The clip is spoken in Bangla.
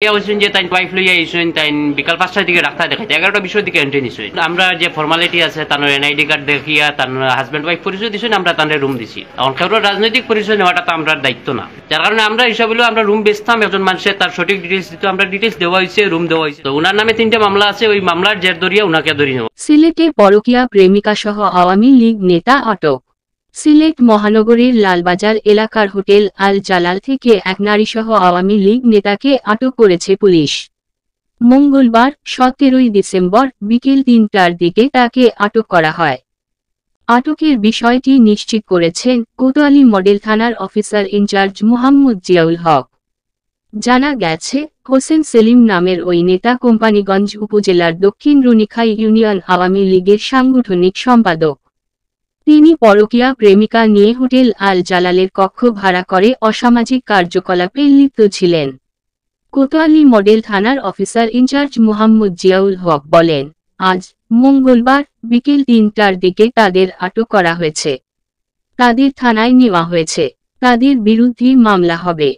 হয়েছেন যে তাই ওয়াইফ লইয়া আইসেন তাই বিকাল 5টার দিকে ডাক্তার দেখাইতে 11টা 20 দিকে এন্ট্রি নিছেন। আমরা যে ফর্মালিটি আছে তার এনআইডি কার্ড দেখিয়া তার হাজবেন্ড ওয়াইফ পরিচয় দিছেন, আমরা তাদের রুম দিছি। এখন কেউ রাজনৈতিক পরিচয় নেওয়াটা তো আমরা দায়িত্ব না, যার কারণে আমরা হিসাব হলো আমরা রুম বেচতাম, একজন মানুষের তার সঠিক ডিটেলস দিত, আমরা ডিটেলস দেওয়া হয়েছে, রুম দেওয়া হয়েছে। তো ওনার নামে 3টা মামলা আছে, ওই মামলার জের ধরিয়া ওনাকে ধরি নেব। সিলেটে পরকীয়া প্রেমিকা সহ আওয়ামী লীগ নেতা আটক। সিলেট মহানগরীর লালবাজার এলাকার হোটেল আল জালাল থেকে এক নারীসহ আওয়ামী লীগ নেতাকে আটক করেছে পুলিশ। মঙ্গলবার 17 ডিসেম্বর বিকেল 3টার দিকে তাকে আটক করা হয়। আটকের বিষয়টি নিশ্চিত করেছেন কোতোয়ালি মডেল থানার অফিসার ইনচার্জ মোহাম্মদ জিয়াউল হক। জানা গেছে, হোসেন সেলিম নামের ওই নেতা কোম্পানীগঞ্জ উপজেলার দক্ষিণ রুনিখাই ইউনিয়ন আওয়ামী লীগের সাংগঠনিক সম্পাদক। তিনি পরকীয়া প্রেমিকা নিয়ে হোটেল আল জালালের কক্ষ ভাড়া করে অসামাজিক কার্যকলাপে লিপ্ত ছিলেন। কোতোয়ালি মডেল থানার অফিসার ইনচার্জ মোহাম্মদ জিয়াউল হক বলেন, আজ মঙ্গলবার বিকেল 3টার দিকে তাদের আটক করা হয়েছে। তাদের থানায় নেওয়া হয়েছে। তাদের বিরুদ্ধে মামলা হবে।